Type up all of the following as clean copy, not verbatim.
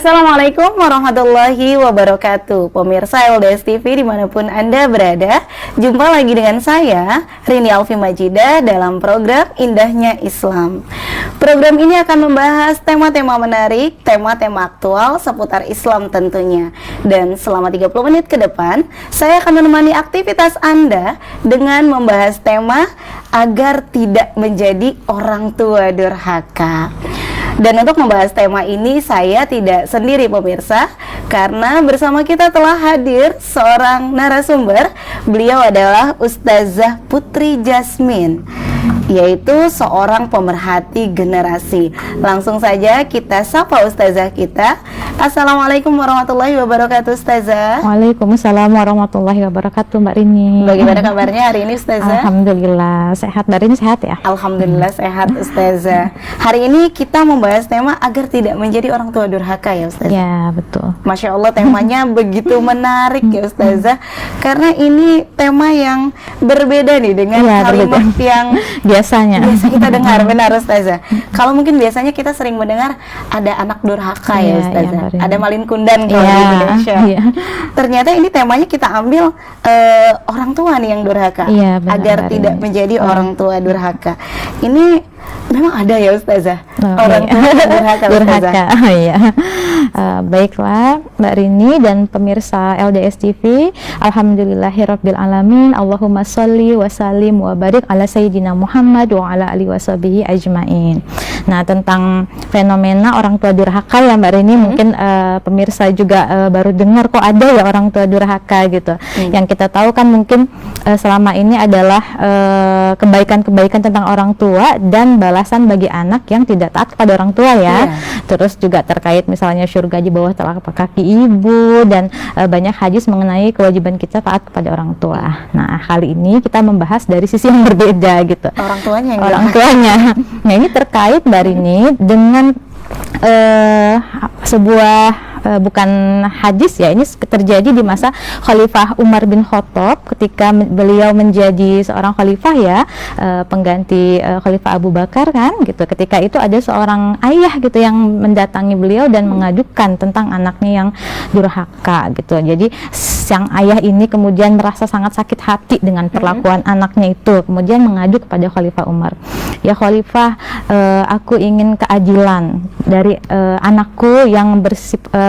Assalamualaikum warahmatullahi wabarakatuh. Pemirsa LDS TV dimanapun Anda berada, jumpa lagi dengan saya Rini Alfi Majidah dalam program Indahnya Islam. Program ini akan membahas tema-tema menarik, tema-tema aktual seputar Islam tentunya. Dan selama 30 menit ke depan, saya akan menemani aktivitas Anda dengan membahas tema agar tidak menjadi orang tua durhaka. Dan untuk membahas tema ini saya tidak sendiri pemirsa, karena bersama kita telah hadir seorang narasumber. Beliau adalah Ustazah Putri Jasmine, yaitu seorang pemerhati generasi. Langsung saja kita sapa Ustazah kita. Assalamualaikum warahmatullahi wabarakatuh Ustazah. Waalaikumsalam warahmatullahi wabarakatuh Mbak Rini. Bagaimana kabarnya hari ini Ustazah? Alhamdulillah sehat. Mbak Rini sehat ya? Alhamdulillah sehat Ustazah. Hari ini kita membahas tema agar tidak menjadi orang tua durhaka ya Ustazah. Ya betul. Masya Allah temanya begitu menarik ya Ustazah. Karena ini tema yang berbeda nih dengan kalimat yang biasa kita dengar. Benar Ustazah. Kalau mungkin biasanya kita sering mendengar ada anak durhaka ya Ustazah, ada malin kundan kalau di Indonesia. Ternyata ini temanya kita ambil orang tua nih yang durhaka, agar tidak menjadi orang tua durhaka. Ini memang ada ya Ustazah, orang tua durhaka. Baiklah Mbak Rini dan pemirsa LDS TV, alhamdulillahirabbil alamin. Allahumma sholli wa sallim wa barik ala sayyidina Muhammad wa ala alihi washabihi ajmain. Nah, tentang fenomena orang tua durhaka ya Mbak Rini, mungkin pemirsa juga baru dengar kok ada ya orang tua durhaka gitu. Yang kita tahu kan mungkin selama ini adalah kebaikan-kebaikan tentang orang tua dan balasan bagi anak yang tidak taat kepada orang tua ya. Terus juga terkait misalnya surga di bawah telapak kaki ibu, dan banyak hadis mengenai kewajiban kita taat kepada orang tua. Nah, kali ini kita membahas dari sisi yang berbeda gitu. Orang tuanya. Nah, ini terkait Mbak Rini dengan sebuah bukan hadis ya, ini terjadi di masa Khalifah Umar bin Khattab ketika beliau menjadi seorang khalifah ya, pengganti Khalifah Abu Bakar kan gitu. Ketika itu ada seorang ayah gitu yang mendatangi beliau dan mengadukan tentang anaknya yang durhaka gitu. Jadi sang ayah ini kemudian merasa sangat sakit hati dengan perlakuan anaknya itu, kemudian mengadu kepada Khalifah Umar. Ya Khalifah, aku ingin keadilan dari anakku yang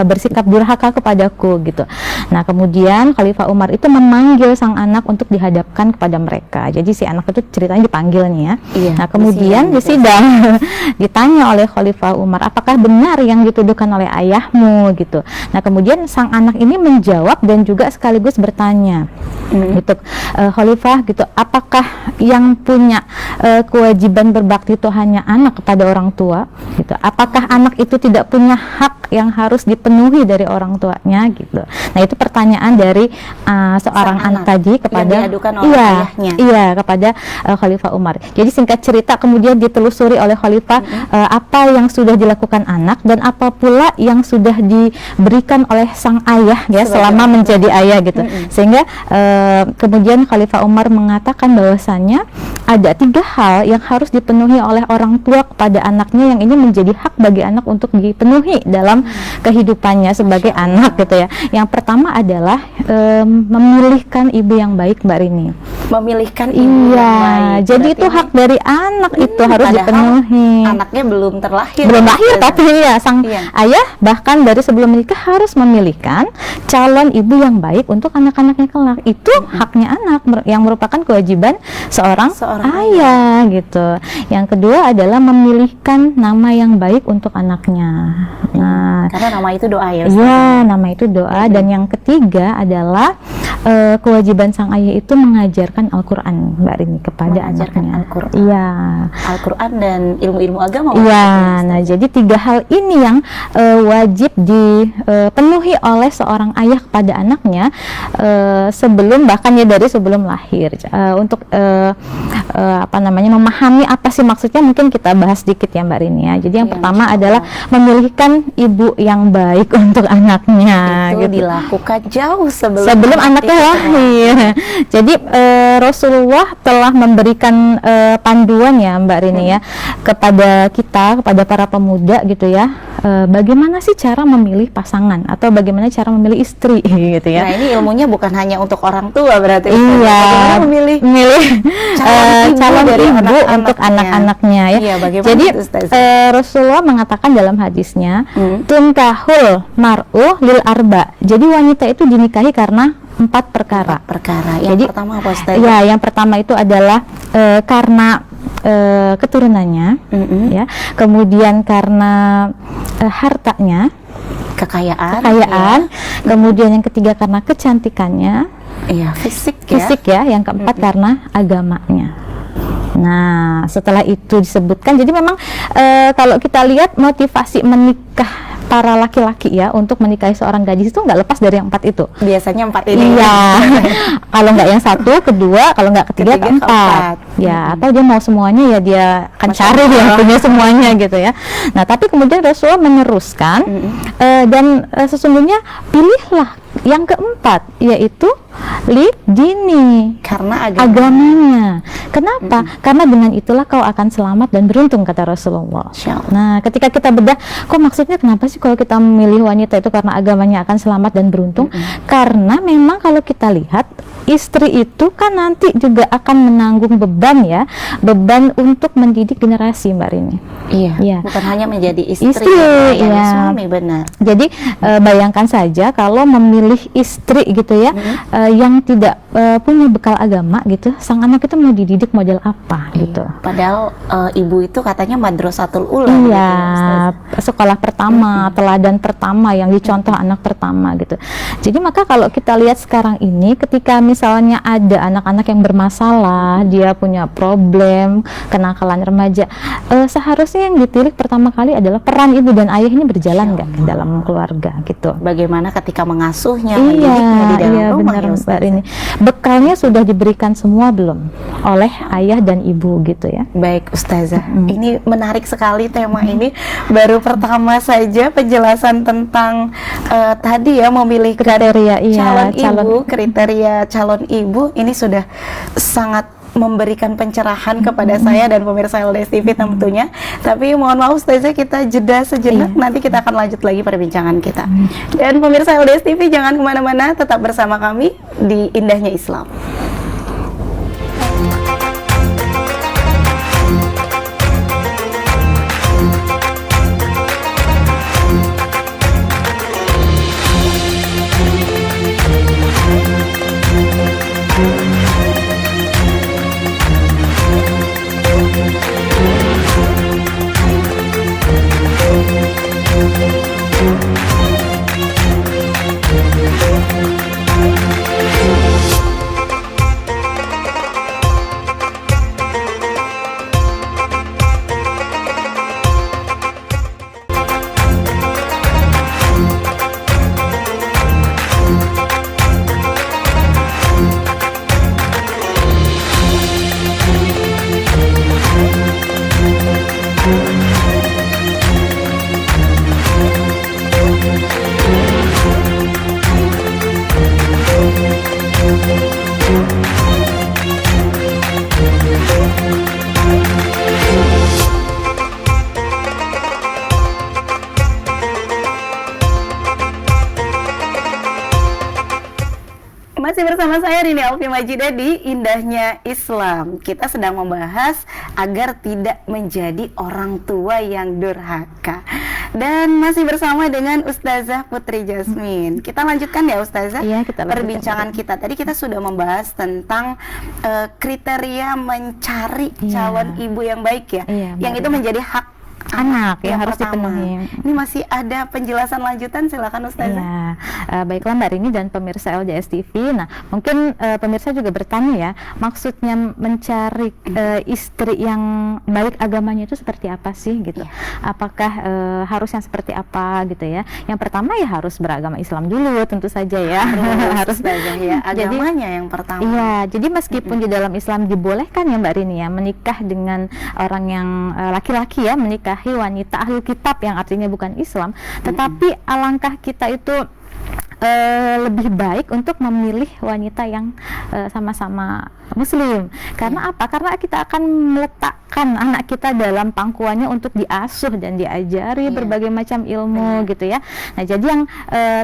bersikap durhaka kepadaku gitu. Nah, kemudian Khalifah Umar itu memanggil sang anak untuk dihadapkan kepada mereka. Jadi si anak itu ceritanya dipanggil nih ya. Nah, kemudian di sidang ditanya oleh Khalifah Umar, apakah benar yang dituduhkan oleh ayahmu gitu. Nah, kemudian sang anak ini menjawab dan juga sekaligus bertanya gitu, Khalifah gitu, apakah yang punya kewajiban berbakti itu hanya anak kepada orang tua gitu? Apakah anak itu tidak punya hak yang harus dipenuhi dari orang tuanya gitu? Nah, itu pertanyaan dari seorang anak tadi kepada kepada Khalifah Umar. Jadi singkat cerita kemudian ditelusuri oleh Khalifah apa yang sudah dilakukan anak dan apa pula yang sudah diberikan oleh sang ayah ya selama menjadi ayah gitu. Sehingga kemudian Khalifah Umar mengatakan bahwasannya ada 3 hal yang harus dipenuhi oleh orang tua kepada anaknya, yang ini menjadi hak bagi anak untuk dipenuhi dalam kehidupannya sebagai anak gitu ya. Yang pertama adalah memilihkan ibu yang baik Mbak Rini. Memilihkan ibu yang baik. Jadi itu hak dari anak itu harus dipenuhi. Anaknya belum terlahir. Belum lahir tapi ya sang ayah bahkan dari sebelum menikah harus memilihkan calon ibu yang baik untuk anak-anaknya kelak. Itu haknya anak yang merupakan kewajiban seorang ayah gitu. Yang kedua adalah memilihkan nama yang baik untuk anaknya. Nah, karena nama itu doa ya Ustaz? Iya, nama itu doa. Dan yang ketiga adalah kewajiban sang ayah itu mengajarkan Al-Quran Mbak Rini kepada anaknya. Iya. Al-Quran dan ilmu-ilmu agama. Iya. Nah, jadi 3 hal ini yang wajib dipenuhi oleh seorang ayah kepada anaknya sebelum, bahkan ya dari sebelum lahir. Untuk memahami apa sih maksudnya, mungkin kita bahas sedikit ya Mbak Rini ya. Jadi yang pertama adalah memilihkan ibu yang baik untuk anaknya. Itu gitu. dilakukan jauh sebelum anaknya lahir. Jadi Rasulullah telah memberikan panduan ya Mbak Rini ya kepada kita, kepada para pemuda gitu ya. Bagaimana sih cara memilih pasangan atau bagaimana cara memilih istri gitu ya. Nah, ini ilmunya bukan hanya untuk orang tua berarti. Iya, memilih calon dari ibu untuk anak-anaknya ya. Iya, jadi itu, Rasulullah mengatakan dalam hadisnya, tunkahul mar'u lil arba. Jadi wanita itu dinikahi karena 4 perkara. Yang Jadi, pertama apa Ustaz? Ya, yang pertama itu adalah karena keturunannya, ya. Kemudian karena hartanya, kekayaan. Kemudian yang ketiga karena kecantikannya, fisik ya. Yang keempat karena agamanya. Nah, setelah itu disebutkan, jadi memang kalau kita lihat motivasi menikah para laki-laki ya untuk menikahi seorang gadis itu nggak lepas dari yang 4 itu. Biasanya 4 ini. Iya. Kalau nggak yang 1, kedua, kalau nggak ketiga, keempat. Ya, atau dia mau semuanya ya dia akan cari yang punya semuanya gitu ya. Nah, tapi kemudian Rasulullah meneruskan dan sesungguhnya pilihlah yang keempat, yaitu dini, karena agamanya. Kenapa? Karena dengan itulah kau akan selamat dan beruntung, kata Rasulullah. Nah, ketika kita bedah, kok maksudnya kenapa sih kalau kita memilih wanita itu karena agamanya akan selamat dan beruntung? Karena memang kalau kita lihat, istri itu kan nanti juga akan menanggung beban ya, beban untuk mendidik generasi, Mbak Rini. Iya. Bukan hanya menjadi istri ya. Suami, benar. Jadi bayangkan saja kalau memilih istri gitu ya, yang tidak punya bekal agama gitu, sang anak itu mau dididik model apa gitu. Padahal ibu itu katanya madrasatul ula. Iya, gitu, sekolah pertama, teladan pertama yang dicontoh anak pertama gitu. Jadi maka kalau kita lihat sekarang ini, ketika misalnya ada anak-anak yang bermasalah, dia punya problem, kenakalan remaja, seharusnya yang ditilik pertama kali adalah peran ibu dan ayah ini berjalan nggak dalam keluarga gitu. Bagaimana ketika mengasuhnya, mendidiknya di dalam rumah, benar, Mbak Rini. Bekalnya sudah diberikan semua belum oleh ayah dan ibu gitu ya. Baik Ustazah, ini menarik sekali tema ini. Baru pertama saja penjelasan tentang tadi ya, memilih kriteria kriteria calon ibu ini sudah sangat memberikan pencerahan kepada saya dan pemirsa LDS TV tentunya. Tapi mohon maaf Ustazah, kita jeda sejenak, nanti kita akan lanjut lagi perbincangan kita. Dan pemirsa LDS TV jangan kemana-mana, tetap bersama kami di Indahnya Islam. Masih bersama saya Rini Alfi Majidah di Indahnya Islam. Kita sedang membahas agar tidak menjadi orang tua yang durhaka. Dan masih bersama dengan Ustazah Putri Jasmine. Kita lanjutkan ya Ustazah, perbincangan kita. Tadi kita sudah membahas tentang kriteria mencari calon ibu yang baik ya, yang itu menjadi hak anak yang harus pertama. dipenuhi. Ini masih ada penjelasan lanjutan, silakan Ustazah. Ya, baiklah Mbak Rini dan pemirsa LJS TV. Nah, mungkin pemirsa juga bertanya ya, maksudnya mencari istri yang baik agamanya itu seperti apa sih gitu? Ya. Apakah harus yang seperti apa gitu ya? Yang pertama ya harus beragama Islam dulu, tentu saja ya. Harus Ustazah ya, agamanya yang pertama. Iya, jadi meskipun di dalam Islam dibolehkan ya Mbak Rini ya menikah dengan orang yang laki-laki ya, menikahi wanita ahli kitab yang artinya bukan Islam, tetapi alangkah kita itu lebih baik untuk memilih wanita yang sama-sama Muslim. Karena apa? Karena kita akan meletakkan anak kita dalam pangkuannya untuk diasuh dan diajari berbagai macam ilmu gitu ya. Nah, jadi yang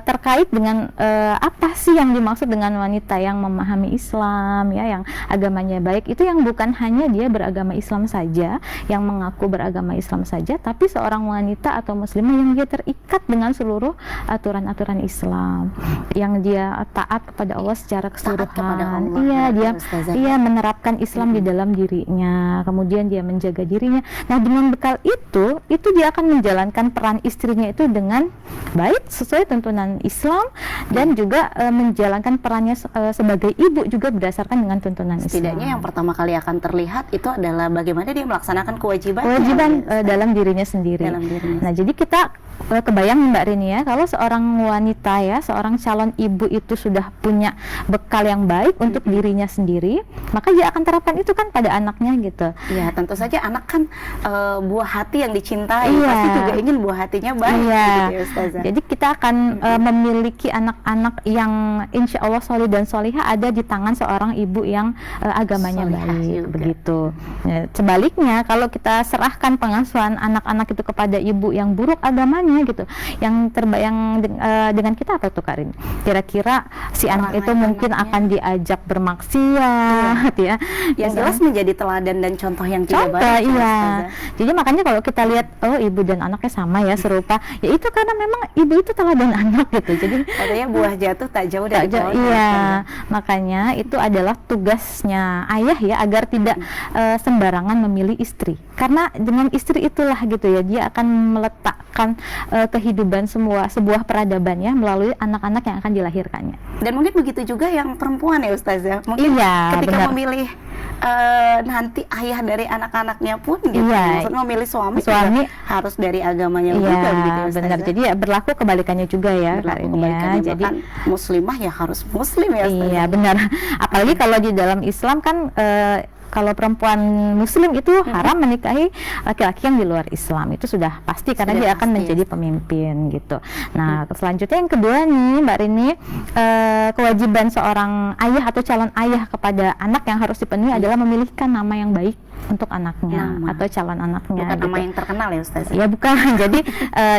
terkait dengan apa sih yang dimaksud dengan wanita yang memahami Islam ya, yang agamanya baik, itu yang bukan hanya dia beragama Islam saja, yang mengaku beragama Islam saja, tapi seorang wanita atau muslimah yang dia terikat dengan seluruh aturan-aturan Islam, yang dia taat kepada Allah secara keseluruhan. Iya, dia menerapkan Islam di dalam dirinya, kemudian dia menjaga dirinya. Nah, dengan bekal itu dia akan menjalankan peran istrinya itu dengan baik sesuai tuntunan Islam, dan juga menjalankan perannya sebagai ibu juga berdasarkan dengan tuntunan Islam. Setidaknya yang pertama kali akan terlihat itu adalah bagaimana dia melaksanakan kewajiban dalam dirinya sendiri. Nah, jadi kita kebayang Mbak Rini ya, kalau seorang wanita ya, seorang calon ibu itu sudah punya bekal yang baik untuk dirinya sendiri, maka dia akan terapkan itu kan pada anaknya gitu. Ya, tentu saja anak kan buah hati yang dicintai, pasti juga ingin buah hatinya baik gitu ya, Ustazah. Jadi kita akan memiliki anak-anak yang insya Allah soleh dan solihah ada di tangan seorang ibu yang agamanya baik begitu. Ya, sebaliknya kalau kita serahkan pengasuhan anak-anak itu kepada ibu yang buruk agamanya gitu, yang terbayang dengan kita apa tuh Karin? Kira-kira si anak itu mungkin akan diajak bermaksiat ya. Yang jelas menjadi teladan dan contoh yang tidak baik. Iya. Jadi makanya kalau kita lihat ibu dan anaknya sama ya, serupa, ya itu karena memang ibu itu teladan anak gitu. Jadi katanya buah jatuh tak jauh dari pohon. Iya. Makanya itu adalah tugasnya ayah ya, agar tidak sembarangan memilih istri. Karena dengan istri itulah gitu ya, dia akan meletakkan kehidupan sebuah peradaban ya melalui anak-anak yang akan dilahirkannya. Dan mungkin begitu juga yang perempuan ya Ustazah. Mungkin ketika memilih nanti ayah dari anak-anaknya pun gitu. Maksudnya memilih suami harus dari agamanya juga gitu ya Ustazah. Benar. Jadi ya berlaku kebalikannya juga ya Kak ini ya. Jadi muslimah ya harus muslim ya Ustazah. Iya, benar. Apalagi kalau di dalam Islam kan kalau perempuan muslim itu haram menikahi laki-laki yang di luar Islam, itu sudah pasti karena dia akan menjadi pemimpin gitu. Nah, selanjutnya yang kedua nih Mbak Rini, kewajiban seorang ayah atau calon ayah kepada anak yang harus dipenuhi adalah memilihkan nama yang baik untuk anaknya atau calon anaknya. Bukan nama yang terkenal ya Ustaz? Ya bukan. Jadi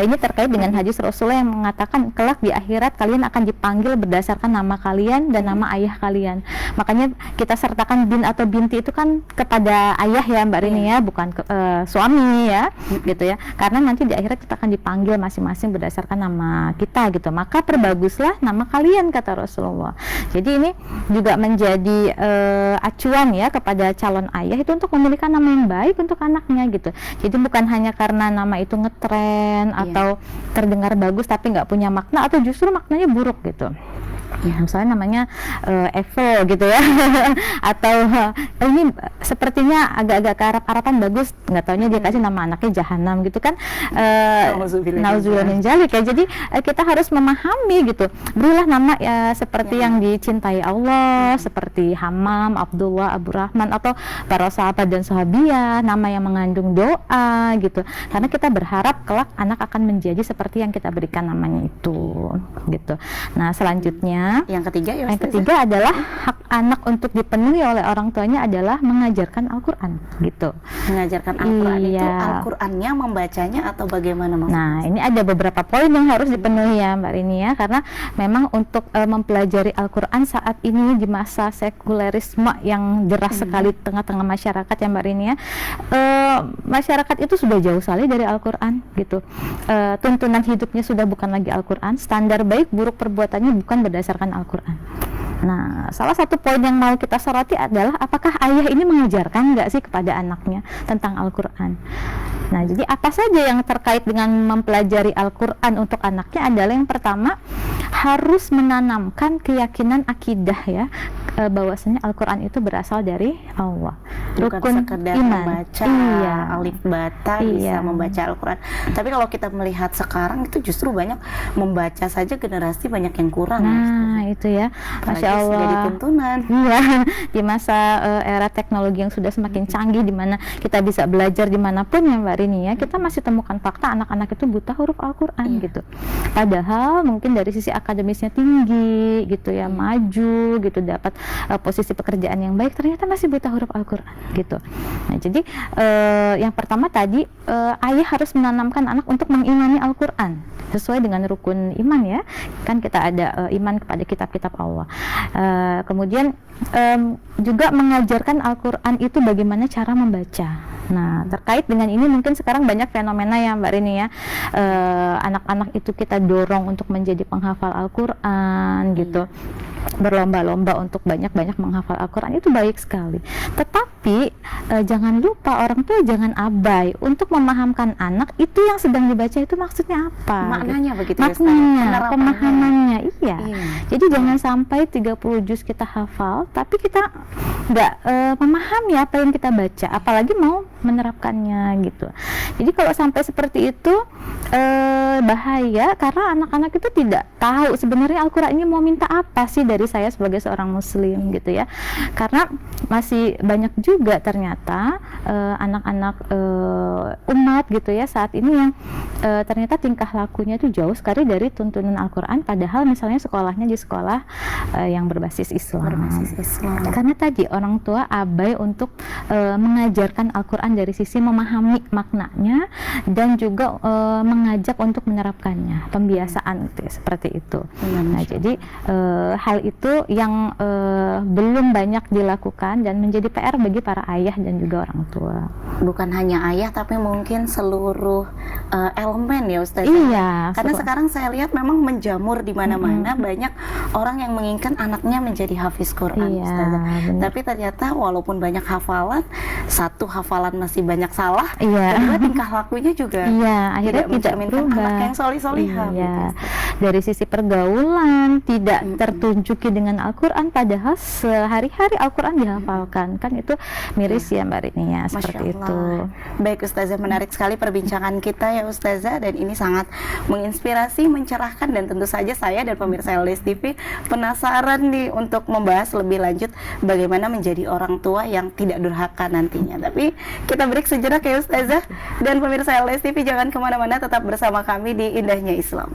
ini terkait dengan hadis Rasulullah yang mengatakan kelak di akhirat kalian akan dipanggil berdasarkan nama kalian dan nama ayah kalian. Makanya kita sertakan bin atau binti itu kan kepada ayah ya Mbak Rini ya, bukan suami ya, gitu ya. Karena nanti di akhirat kita akan dipanggil masing-masing berdasarkan nama kita gitu. Maka perbaguslah nama kalian kata Rasulullah. Jadi ini juga menjadi acuan ya kepada calon ayah itu untuk memilihkan nama yang baik untuk anaknya gitu. Jadi bukan hanya karena nama itu ngetren atau terdengar bagus tapi nggak punya makna atau justru maknanya buruk gitu. Ya, misalnya namanya Evo gitu ya atau ini sepertinya agak-agak ke Arab-Araban bagus, nggak taunya dia kasih nama anaknya Jahanam gitu kan. Nauzubillah min dzalik ya. Jadi kita harus memahami gitu, berilah nama seperti yang dicintai Allah, seperti Hammam, Abdullah, Abdurrahman atau para sahabat dan sahabiah, nama yang mengandung doa gitu, karena kita berharap kelak anak akan menjadi seperti yang kita berikan namanya itu gitu. Nah, selanjutnya yang ketiga ya, yang ketiga adalah hak anak untuk dipenuhi oleh orang tuanya adalah mengajarkan Al-Quran gitu. Mengajarkan Al-Quran itu Al-Qurannya membacanya atau bagaimana maksudnya? Nah, ini ada beberapa poin yang harus dipenuhi ya Mbak Rini ya, karena memang untuk mempelajari Al-Quran saat ini di masa sekulerisme yang deras sekali di tengah-tengah masyarakat ya Mbak Rini ya, masyarakat itu sudah jauh sekali dari Al-Quran gitu. Tuntunan hidupnya sudah bukan lagi Al-Quran, standar baik buruk perbuatannya bukan berdasarkan Al-Quran Nah, salah satu poin yang mau kita soroti adalah apakah ayah ini mengajarkan nggak sih kepada anaknya tentang Al-Quran. Nah, jadi apa saja yang terkait dengan mempelajari Al-Quran untuk anaknya adalah yang pertama, harus menanamkan keyakinan akidah ya, bahwasanya Al-Quran itu berasal dari Allah. Bukan Rukun sekedar iman. membaca Iya. alif bata Iya. bisa membaca Al-Quran. Tapi kalau kita melihat sekarang itu justru banyak membaca saja generasi banyak yang kurang. Nah, itu ya. Masya Apalagi Allah. jadi tuntunan. Iya, di masa era teknologi yang sudah semakin canggih, di mana kita bisa belajar dimanapun ya Mbak Rini ya, kita masih temukan fakta anak-anak itu buta huruf Al-Quran gitu. Padahal mungkin dari sisi akademisnya tinggi gitu ya, maju gitu, dapat posisi pekerjaan yang baik, ternyata masih buta huruf Al-Quran gitu. Nah, jadi yang pertama tadi, ayah harus menanamkan anak untuk mengimani Al-Quran sesuai dengan rukun iman ya. Kan kita ada iman kepada kitab-kitab Allah. Kemudian juga mengajarkan Al-Quran itu bagaimana cara membaca. Nah, terkait dengan ini mungkin sekarang banyak fenomena ya Mbak Rini ya, anak-anak itu kita dorong untuk menjadi penghafal Al-Quran gitu, berlomba-lomba untuk banyak-banyak menghafal Al-Quran, itu baik sekali. Tetapi jangan lupa, orang tua jangan abai untuk memahamkan anak itu yang sedang dibaca itu maksudnya apa, Maknanya gitu. begitu ya, Ustaz? Maknanya, Penerapannya. pemahamannya, iya. Iya. Jadi jangan sampai 30 juz kita hafal tapi kita nggak memahami apa yang kita baca, apalagi mau menerapkannya gitu. Jadi kalau sampai seperti itu bahaya, karena anak-anak itu tidak tahu sebenarnya Al-Quran ini mau minta apa sih dari saya sebagai seorang muslim gitu ya. Karena masih banyak juga ternyata anak-anak umat gitu ya saat ini yang ternyata tingkah lakunya itu jauh sekali dari tuntunan Al-Quran, padahal misalnya sekolahnya di sekolah yang berbasis Islam. Karena tadi orang tua abai untuk mengajarkan Al-Quran dari sisi memahami maknanya dan juga mengajak untuk menerapkannya, pembiasaan seperti itu. Nah, jadi hal itu yang belum banyak dilakukan dan menjadi PR bagi para ayah dan juga orang tua. Bukan hanya ayah tapi mungkin seluruh elemen ya Ustaz. Iya. Karena sekarang saya lihat memang menjamur di mana-mana, banyak orang yang menginginkan anaknya menjadi hafiz Quran. Iya, Ustazah. benar. Tapi ternyata walaupun banyak hafalan, satu hafalan masih banyak salah, Iya. kedua tingkah lakunya juga Iya, akhirnya tidak mencerminkan berubah. anak yang solih-solihah. Iya. gitu. Dari sisi pergaulan tidak tertunjuki dengan Al-Quran, padahal sehari-hari Al-Quran dihafalkan, kan itu miris ya Mbak Rini ya, seperti Masya itu. Allah. Baik Ustazah, menarik sekali perbincangan kita ya Ustazah, dan ini sangat menginspirasi, mencerahkan, dan tentu saja saya dan pemirsa LDS TV penasaran nih untuk membahas lebih lanjut bagaimana menjadi orang tua yang tidak durhaka nantinya. Tapi kita break sejenak ya Ustazah, dan pemirsa LDS TV jangan kemana-mana, tetap bersama kami di Indahnya Islam.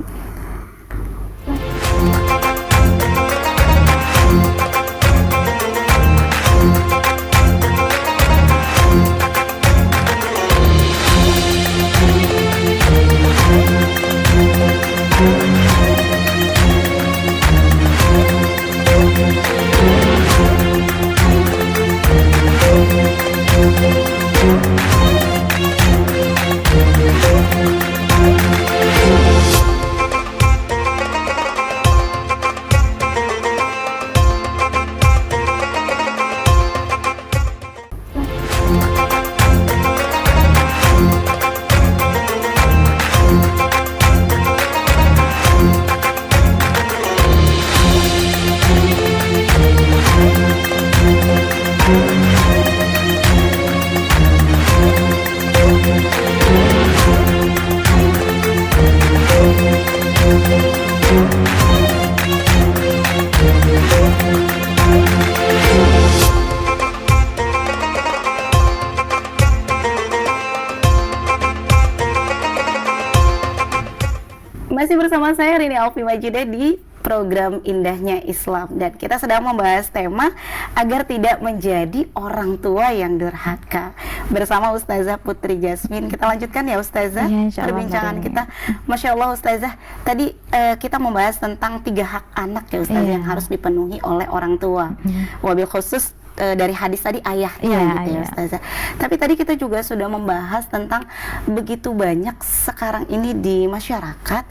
Masih bersama saya Rini Alfi Majidah di program Indahnya Islam, dan kita sedang membahas tema agar tidak menjadi orang tua yang durhaka bersama Ustazah Putri Jasmine. Kita lanjutkan ya Ustazah, Ya, insya Allah, perbincangan Mbak kita. Masya Allah Ustazah, tadi kita membahas tentang 3 hak anak ya Ustazah, Iya. yang harus dipenuhi oleh orang tua. Wabil khusus dari hadis tadi ayahnya gitu ya Ustazah. Tapi tadi kita juga sudah membahas tentang begitu banyak sekarang ini di masyarakat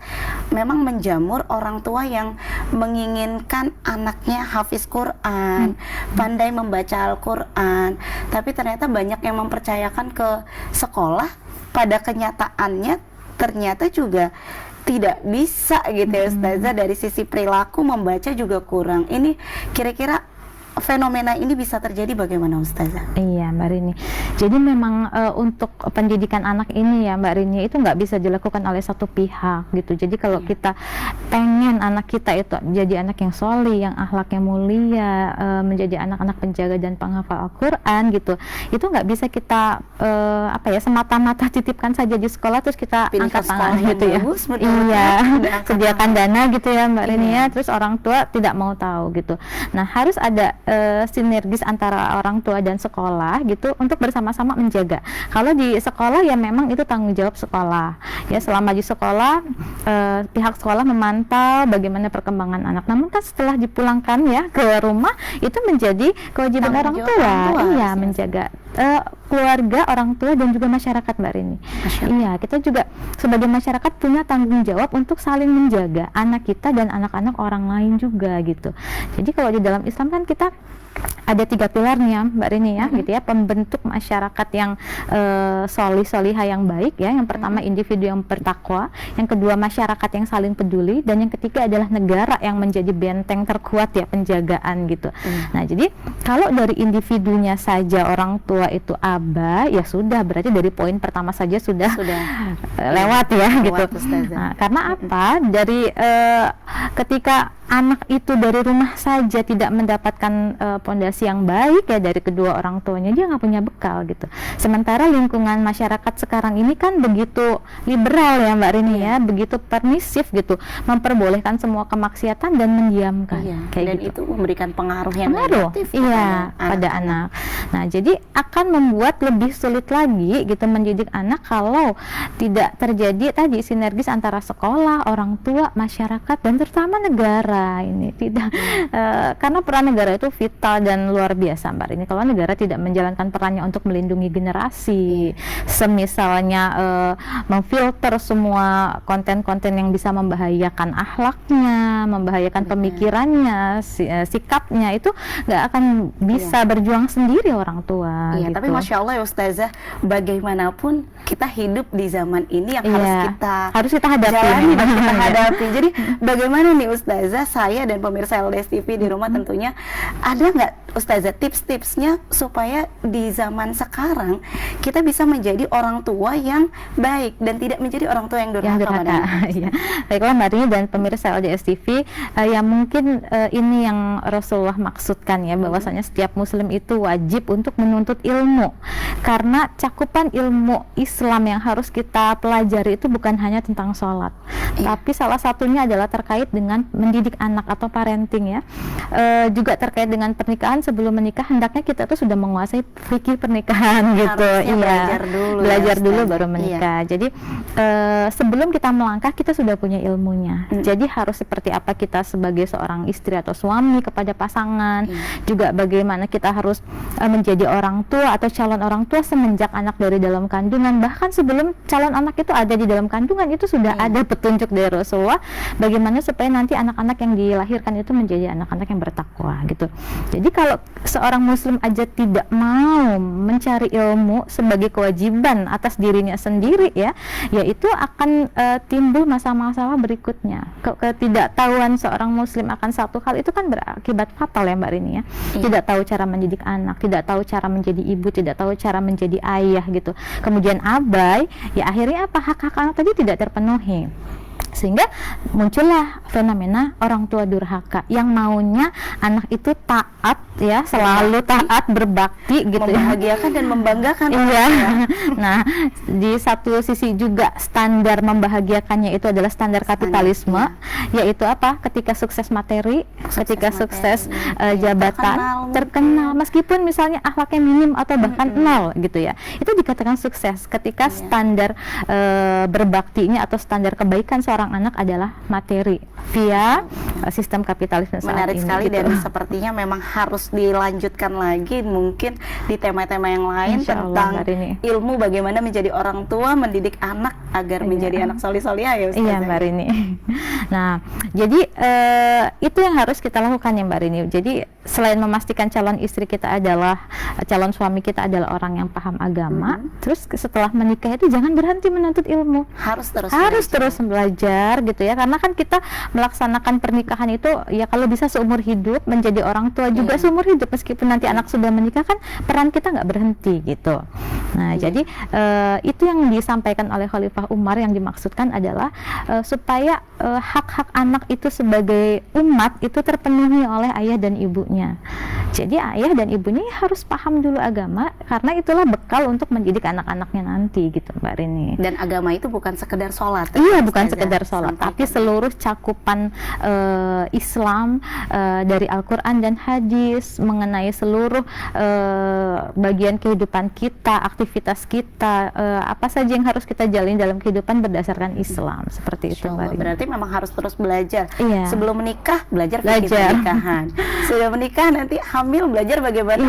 memang menjamur orang tua yang menginginkan anaknya hafiz Quran, pandai membaca Al-Quran, tapi ternyata banyak yang mempercayakan ke sekolah, pada kenyataannya ternyata juga tidak bisa gitu ya Ustazah, dari sisi perilaku membaca juga kurang. Ini kira-kira fenomena ini bisa terjadi bagaimana Ustazah? Iya Mbak Rini, jadi memang untuk pendidikan anak ini ya Mbak Rini, itu nggak bisa dilakukan oleh satu pihak gitu. Jadi kalau kita pengen anak kita itu jadi anak yang solih, yang akhlaknya mulia, menjadi anak-anak penjaga dan penghafal Al-Quran gitu, itu nggak bisa kita semata-mata titipkan saja di sekolah terus kita pilih angkat tangan gitu ya. Bagus, Iya, sediakan dana gitu ya Mbak Rini ya, terus orang tua tidak mau tahu gitu. Nah, harus ada sinergis antara orang tua dan sekolah gitu untuk bersama-sama menjaga. Kalau di sekolah ya memang itu tanggung jawab sekolah ya, selama di sekolah pihak sekolah memantau bagaimana perkembangan anak. Namun kan setelah dipulangkan ya ke rumah, itu menjadi kewajiban orang tua, iya, menjaga keluarga, orang tua dan juga masyarakat Mbak Rini. Iya, kita juga sebagai masyarakat punya tanggung jawab untuk saling menjaga anak kita dan anak-anak orang lain juga gitu. Jadi kalau di dalam Islam kan kita ada 3 pilarnya Mbak Rini ya, gitu ya, pembentuk masyarakat yang solih-solihah yang baik ya. Yang pertama individu yang bertakwa, yang kedua masyarakat yang saling peduli, dan yang ketiga adalah negara yang menjadi benteng terkuat ya, penjagaan gitu. Nah, jadi kalau dari individunya saja orang tua itu abai, ya sudah, berarti dari poin pertama saja sudah lewat ya gitu. Nah, karena apa? Dari ketika anak itu dari rumah saja tidak mendapatkan pondasi yang baik ya dari kedua orang tuanya, dia nggak punya bekal gitu. Sementara lingkungan masyarakat sekarang ini kan begitu liberal ya Mbak Rini ya, begitu permisif gitu, memperbolehkan semua kemaksiatan dan mendiamkan kayak dan gitu. itu memberikan pengaruh yang negatif pada anak. Nah, jadi akan membuat lebih sulit lagi gitu mendidik anak kalau tidak terjadi tadi sinergis antara sekolah, orang tua, masyarakat, dan terutama negara. Ini tidak karena peran negara itu vital dan luar biasa Mbak Rini. Kalau negara tidak menjalankan perannya untuk melindungi generasi, semisalnya memfilter semua konten-konten yang bisa membahayakan akhlaknya, membahayakan pemikirannya, sikapnya, itu nggak akan bisa berjuang sendiri orang tua. Iya, gitu. tapi Masya Allah ya Ustazah, bagaimanapun kita hidup di zaman ini yang harus kita hadapi, Jadi bagaimana nih Ustazah, saya dan pemirsa LDS TV di rumah tentunya, ada nggak Ustazah tips-tipsnya supaya di zaman sekarang kita bisa menjadi orang tua yang baik dan tidak menjadi orang tua yang durhaka? Ya. Baiklah Mbak Rini dan pemirsa LDS TV, ya mungkin ini yang Rasulullah maksudkan ya, bahwasanya setiap muslim itu wajib untuk menuntut ilmu, karena cakupan ilmu Islam yang harus kita pelajari itu bukan hanya tentang sholat, tapi salah satunya adalah terkait dengan mendidik anak atau parenting ya, juga terkait dengan pernikahan. Sebelum menikah hendaknya kita tuh sudah menguasai fikih pernikahan gitu. Belajar dulu baru menikah. Jadi sebelum kita melangkah kita sudah punya ilmunya. Jadi harus seperti apa kita sebagai seorang istri atau suami kepada pasangan, juga bagaimana kita harus menjadi orang tua atau calon orang tua semenjak anak dari dalam kandungan, bahkan sebelum calon anak itu ada di dalam kandungan itu sudah ada petunjuk dari Rasulullah bagaimana supaya nanti anak-anak yang dilahirkan itu menjadi anak-anak yang bertakwa gitu. Jadi kalau seorang muslim aja tidak mau mencari ilmu sebagai kewajiban atas dirinya sendiri ya, yaitu akan timbul masalah-masalah berikutnya. Ketidaktahuan seorang muslim akan satu hal itu kan berakibat fatal ya Mbak Rini ya. Tidak tahu cara mendidik anak, tidak tahu cara menjadi ibu, tidak tahu cara menjadi ayah gitu. Kemudian abai, ya akhirnya apa, hak-hak anak tadi tidak terpenuhi. Sehingga muncullah fenomena orang tua durhaka yang maunya anak itu taat ya, selalu taat, berbakti gitu, membahagiakan dan membanggakan. Iya. Nah, di satu sisi juga standar membahagiakannya itu adalah standar kapitalisme, yaitu apa? Ketika sukses materi, ketika sukses jabatan, terkenal meskipun misalnya akhlaknya minim atau bahkan nol gitu ya. Itu dikatakan sukses ketika standar berbaktinya atau standar kebaikan seorang anak adalah materi, via sistem kapitalisme saat Menarik ini, sekali gitu. dan sepertinya memang harus dilanjutkan lagi mungkin di tema-tema yang lain Insya Allah, tentang Mbak Rini. ilmu bagaimana menjadi orang tua mendidik anak agar menjadi anak solih-solihah ya Ustazah. Iya Mbak Rini. Nah, jadi itu yang harus kita lakukan ya Mbak Rini. Jadi selain memastikan calon istri kita adalah calon suami kita adalah orang yang paham agama, terus setelah menikah itu jangan berhenti menuntut ilmu. Harus terus Belajar gitu ya, karena kan kita melaksanakan pernikahan itu ya kalau bisa seumur hidup, menjadi orang tua juga seumur hidup, meskipun nanti anak sudah menikah kan peran kita nggak berhenti gitu. Nah jadi itu yang disampaikan oleh Khalifah Umar, yang dimaksudkan adalah supaya hak-hak anak itu sebagai umat itu terpenuhi oleh ayah dan ibunya. Jadi ayah dan ibunya harus paham dulu agama, karena itulah bekal untuk mendidik anak-anaknya nanti gitu Mbak Rini. Dan agama itu bukan sekedar sholat. Iya, bukan sekedar sholat, tapi seluruh cakupan Islam dari Al-Quran dan hadis, mengenai seluruh bagian kehidupan kita, aktivitas kita, apa saja yang harus kita jalani dalam kehidupan berdasarkan Islam, seperti itu Mbak Rini. Berarti memang harus terus belajar. Iya. Sebelum menikah belajar fikih pernikahan. Sudah menikah nanti hamil belajar bagaimana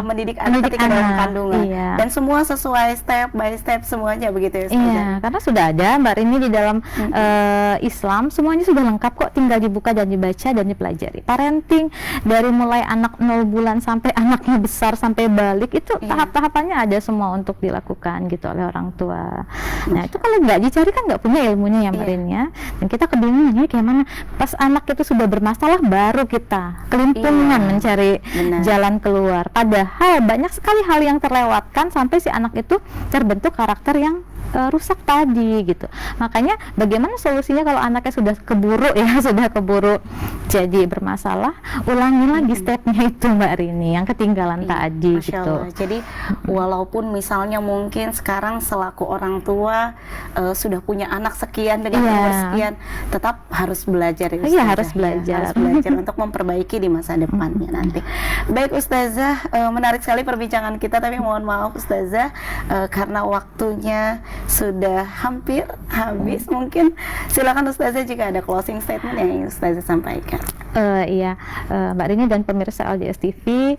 mendidik anak ketika dalam kandungan. Dan semua sesuai step by step semuanya begitu ya Ustazah. Iya, karena sudah ada Mbak Rini di dalam Islam, semuanya sudah lengkap kok, tinggal dibuka dan dibaca dan dipelajari. Parenting dari mulai anak 0 bulan sampai anaknya besar sampai balik itu tahap-tahapannya ada semua untuk dilakukan gitu oleh orang tua. Nah itu kalau nggak dicari kan nggak punya ilmunya ya Mbak Rini ya. Dan kita kebingungan ini kayak mana, pas anak itu sudah bermasalah baru kita kelimpungan mencari jalan keluar. Padahal banyak sekali hal yang terlewatkan sampai si anak itu terbentuk karakter yang rusak tadi gitu. Makanya bagaimana solusinya kalau anaknya sudah keburu ya, sudah keburu jadi bermasalah, ulangi lagi stepnya itu Mbak Rini yang ketinggalan tadi Masya gitu. Allah. Jadi walaupun misalnya mungkin sekarang selaku orang tua sudah punya anak sekian dengan umur sekian, tetap harus belajar ya Ustazah. Iya, harus belajar. Harus belajar untuk memperbaiki di masa depannya nanti. Baik Ustazah, menarik sekali perbincangan kita, tapi mohon maaf Ustazah karena waktunya sudah hampir habis. Mungkin silakan Ustazah jika ada closing statement yang ingin Ustazah sampaikan. Iya, Mbak Rini dan pemirsa LDS TV,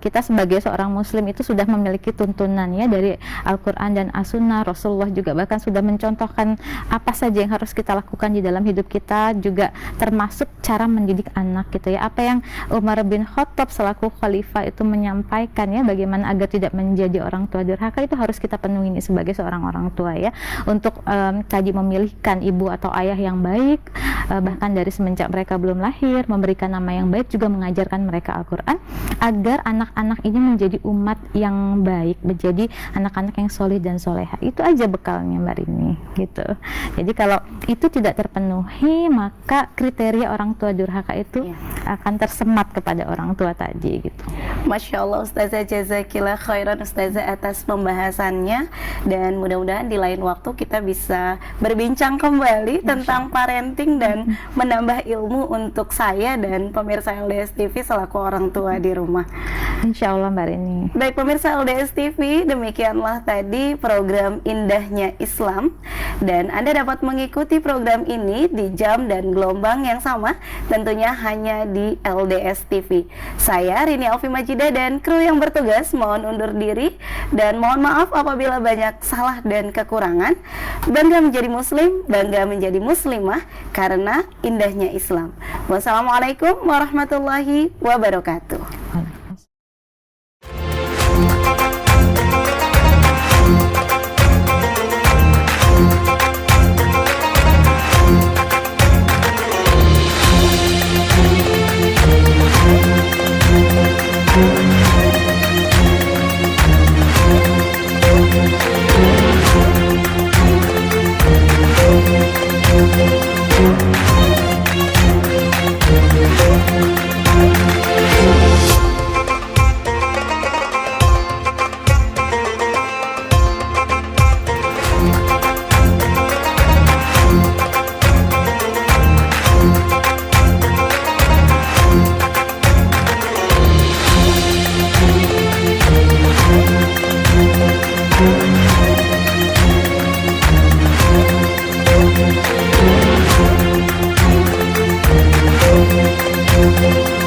kita sebagai seorang muslim itu sudah memiliki tuntunan ya dari Al-Quran dan As-Sunnah. Rasulullah juga bahkan sudah mencontohkan apa saja yang harus kita lakukan di dalam hidup kita, juga termasuk cara mendidik anak gitu ya. Apa yang Umar bin Khattab selaku khalifah itu menyampaikan ya, bagaimana agar tidak menjadi orang tua durhaka, itu harus kita penuhi ini sebagai seorang orang tua ya, untuk tadi memilihkan ibu atau ayah yang baik, bahkan dari semenjak mereka belum lahir, memberikan nama yang baik, juga mengajarkan mereka Al-Quran agar anak-anak ini menjadi umat yang baik, menjadi anak-anak yang soleh dan soleha. Itu aja bekalnya Mbak Rini gitu. Jadi kalau itu tidak terpenuhi, maka kriteria orang tua durhaka itu akan tersemat kepada orang tua tadi gitu. Masya Allah Ustazah, jazakillah khairan Ustazah atas pembahasannya, dan mudah-mudahan di lain waktu kita bisa berbincang kembali tentang parenting dan menambah ilmu untuk saya dan pemirsa LDS TV selaku orang tua di rumah. Insya Allah Mbak Rini. Baik pemirsa LDS TV, demikianlah tadi program Indahnya Islam, dan Anda dapat mengikuti program ini di jam dan gelombang yang sama, tentunya hanya di LDS TV. Saya Rini Alfi Majidah dan kru yang bertugas mohon undur diri dan mohon maaf apabila banyak salah dan kekurangan. Bangga menjadi muslim, bangga menjadi muslimah karena indahnya Islam. Wassalamualaikum warahmatullahi wabarakatuh. wabarakatuh.